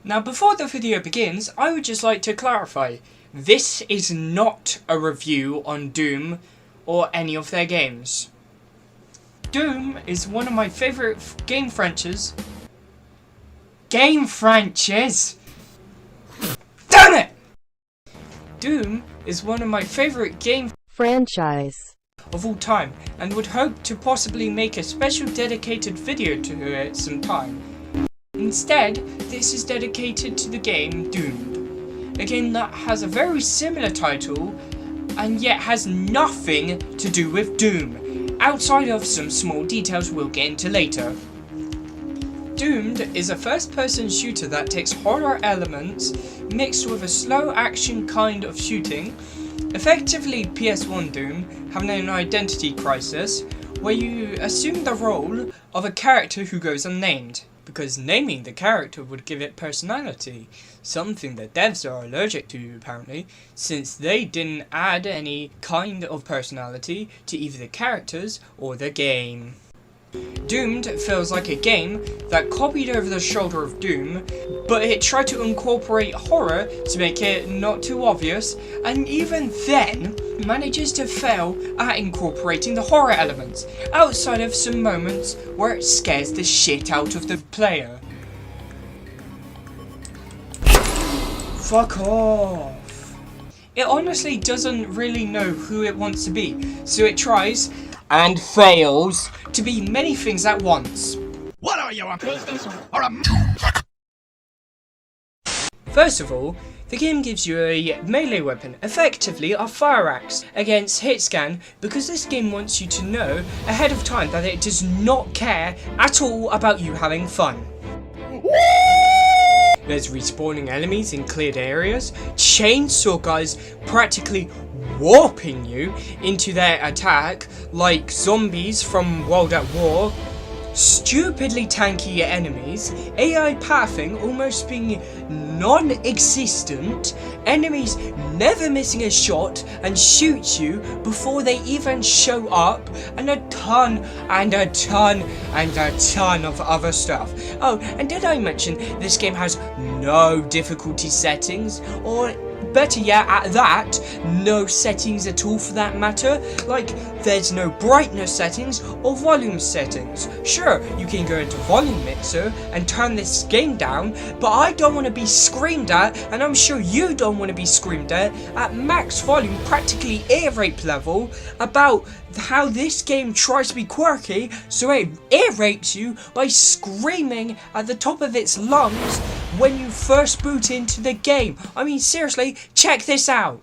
Now before the video begins, I would just like to clarify, this is not a review on Doom or any of their games. Doom is one of my favourite game franchises. Damn it! Doom is one of my favourite game franchise of all time, and would hope to possibly make a special dedicated video to it sometime. Instead, this is dedicated to the game Doomed, a game that has a very similar title and yet has nothing to do with Doom, outside of some small details we'll get into later. Doomed is a first-person shooter that takes horror elements mixed with a slow action kind of shooting, effectively PS1 Doom, having an identity crisis where you assume the role of a character who goes unnamed, because naming the character would give it personality, something that devs are allergic to apparently, since they didn't add any kind of personality to either the characters or the game. Doomed feels like a game that copied over the shoulder of Doom, but it tried to incorporate horror to make it not too obvious, and even then manages to fail at incorporating the horror elements, outside of some moments where it scares the shit out of the player. Fuck off. It honestly doesn't really know who it wants to be, so it tries and fails to be many things at once. What are you, a PlayStation or a... First of all, the game gives you a melee weapon, effectively a fire axe, against hit scan, because this game wants you to know ahead of time that it does not care at all about you having fun. There's respawning enemies in cleared areas, chainsaw guys practically warping you into their attack like zombies from World at War, stupidly tanky enemies, AI pathing almost being non-existent, enemies never missing a shot and shoot you before they even show up, and a ton of other stuff. Oh, and did I mention this game has no difficulty settings, or better yet at that, no settings at all for that matter? Like, there's no brightness settings or volume settings. Sure, you can go into volume mixer and turn this game down, but I don't want to be screamed at, and I'm sure you don't want to be screamed at max volume, practically ear rape level, about how this game tries to be quirky, so it ear rapes you by screaming at the top of its lungs when you first boot into the game. I mean, seriously, check this out.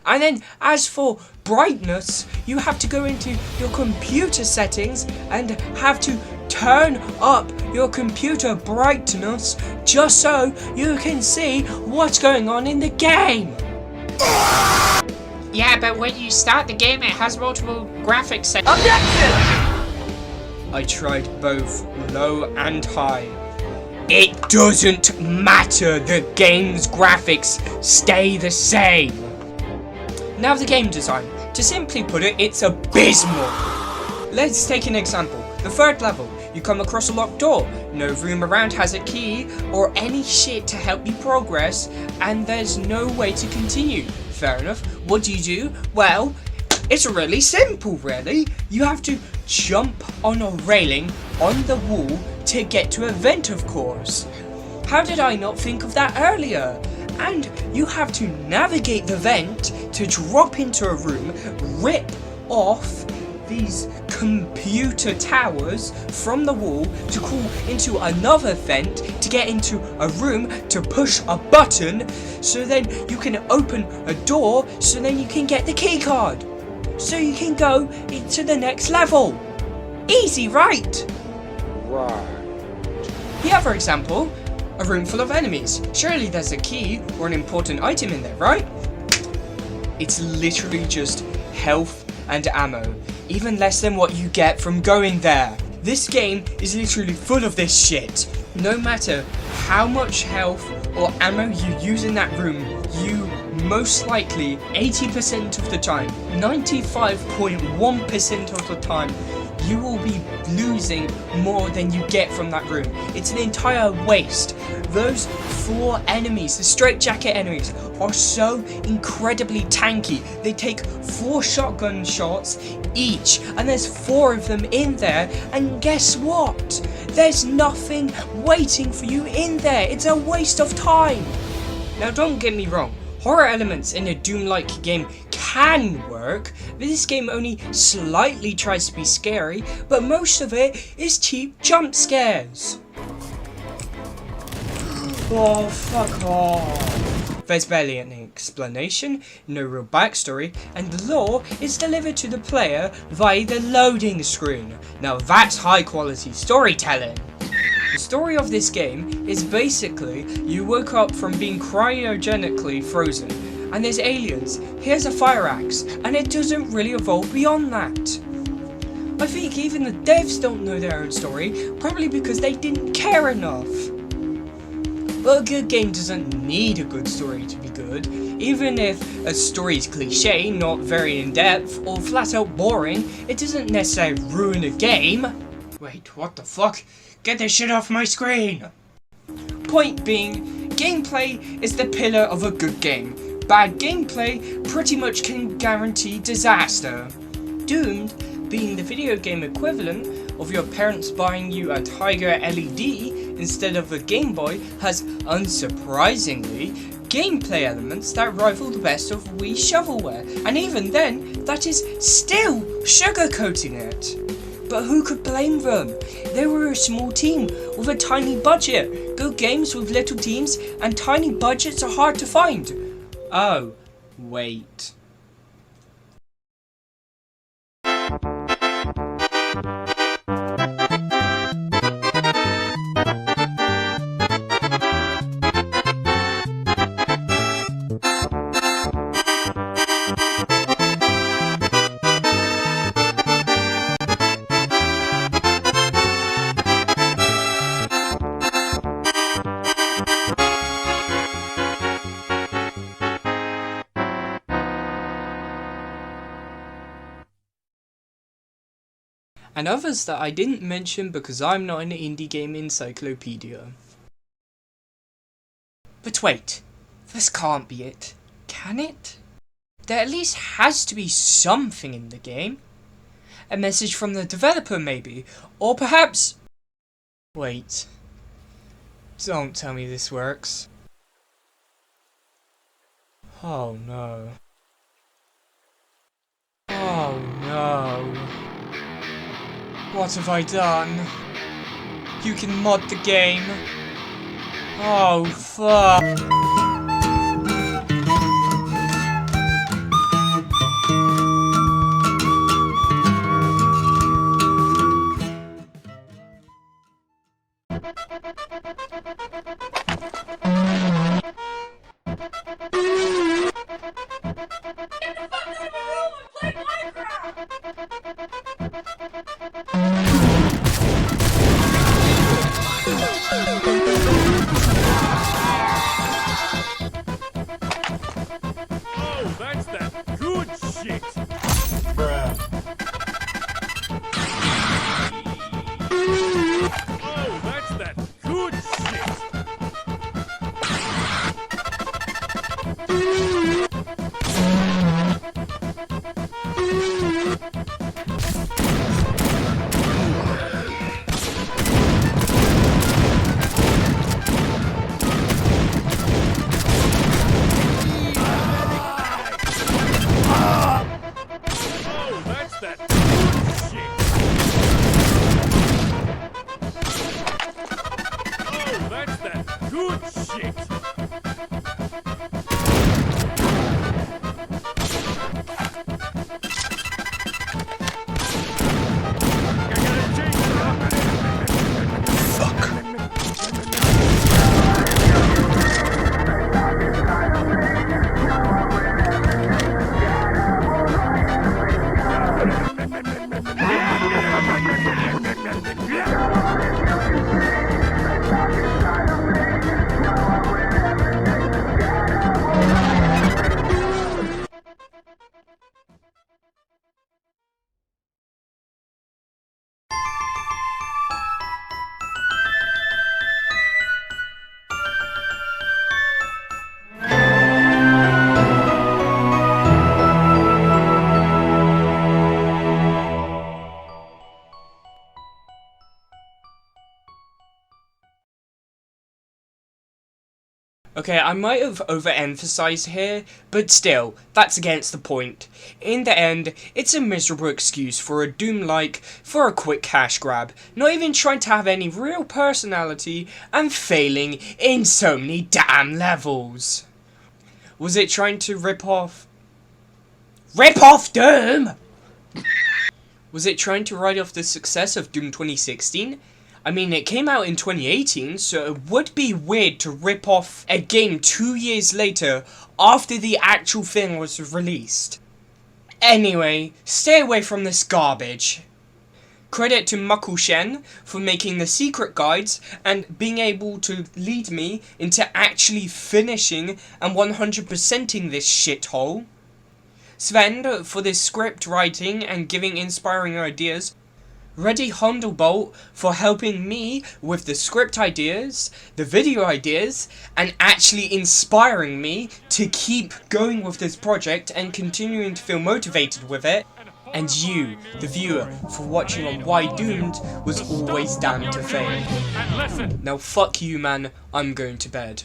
And then, as for brightness, you have to go into your computer settings and have to turn up your computer brightness just so you can see what's going on in the game. Yeah, but when you start the game, it has multiple graphics settings. Objection! I tried both low and high. It doesn't matter, the game's graphics stay the same. Now the game design. To simply put it, it's abysmal. Let's take an example. The third level. You come across a locked door. No room around has a key or any shit to help you progress, and there's no way to continue. Fair enough. What do? Well, it's really simple, really. You have to jump on a railing on the wall to get to a vent, of course. How did I not think of that earlier? And you have to navigate the vent to drop into a room, rip off these computer towers from the wall to crawl into another vent to get into a room to push a button, so then you can open a door, so then you can get the key card, so you can go into the next level. Easy, right? The other example, a room full of enemies. Surely there's a key or an important item in there, right? It's literally just health and ammo, even less than what you get from going there. This game is literally full of this shit. No matter how much health or ammo you use in that room, you most likely 80% of the time, 95.1% of the time, you will be losing more than you get from that room. It's an entire waste. Those 4 enemies, the straitjacket enemies, are so incredibly tanky. They take 4 shotgun shots each, and there's 4 of them in there, and guess what? There's nothing waiting for you in there. It's a waste of time. Now don't get me wrong, horror elements in a Doom-like game can work. This game only slightly tries to be scary, but most of it is cheap jump scares. Oh, fuck off. There's barely any explanation, no real backstory, and the lore is delivered to the player via the loading screen. Now that's high quality storytelling. The story of this game is basically you woke up from being cryogenically frozen, and there's aliens, here's a fire axe, and it doesn't really evolve beyond that. I think even the devs don't know their own story, probably because they didn't care enough. But a good game doesn't need a good story to be good, even if a story is cliche, not very in-depth, or flat out boring, it doesn't necessarily ruin a game. Wait, what the fuck? Get this shit off my screen! Point being, gameplay is the pillar of a good game. Bad gameplay pretty much can guarantee disaster. Doomed, being the video game equivalent of your parents buying you a Tiger LED instead of a Game Boy, has, unsurprisingly, gameplay elements that rival the best of Wii shovelware, and even then, that is still sugarcoating it. But who could blame them? They were a small team with a tiny budget. Good games with little teams and tiny budgets are hard to find. Oh, wait. And others that I didn't mention because I'm not an indie game encyclopedia. But wait, this can't be it, can it? There at least has to be something in the game. A message from the developer maybe, or perhaps... Wait, don't tell me this works. Oh no. Oh no. What have I done? You can mod the game. Oh, fuck. Okay, I might have overemphasized here, but still, that's against the point. In the end, it's a miserable excuse for a Doom-like for a quick cash grab, not even trying to have any real personality and failing in so many damn levels. Was it trying to rip off Doom? Was it trying to ride off the success of Doom 2016? I mean, it came out in 2018, so it would be weird to rip off a game 2 years later after the actual thing was released. Anyway, stay away from this garbage. Credit to Muckle Shen for making the secret guides and being able to lead me into actually finishing and 100%ing this shithole. Sven for the script writing and giving inspiring ideas. Reddy Hondelbolt for helping me with the script ideas, the video ideas, and actually inspiring me to keep going with this project and continuing to feel motivated with it. And you, the viewer, for watching on Why Doomed was always damned to fail. Now fuck you, man, I'm going to bed.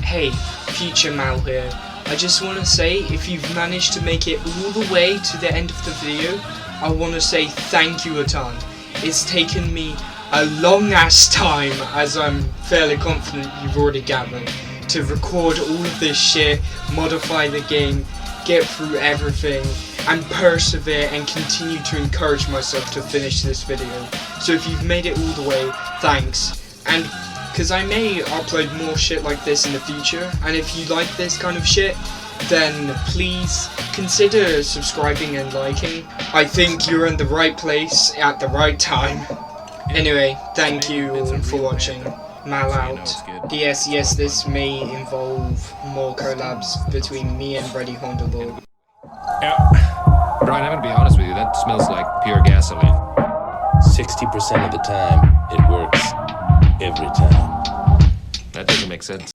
Hey, future Mal here. I just want to say, if you've managed to make it all the way to the end of the video, I want to say thank you a ton. It's taken me a long ass time, as I'm fairly confident you've already gathered, to record all of this shit, modify the game, get through everything, and persevere and continue to encourage myself to finish this video. So if you've made it all the way, thanks. And because I may upload more shit like this in the future, and if you like this kind of shit, then please consider subscribing and liking. I think you're in the right place at the right time. Anyway, thank you all for watching. Mal out. Yes, this may involve more collabs between me and Reddy Hondelbolt. Yeah. Brian, I'm gonna be honest with you, that smells like pure gasoline. 60% of the time, it works. Every time. That doesn't make sense.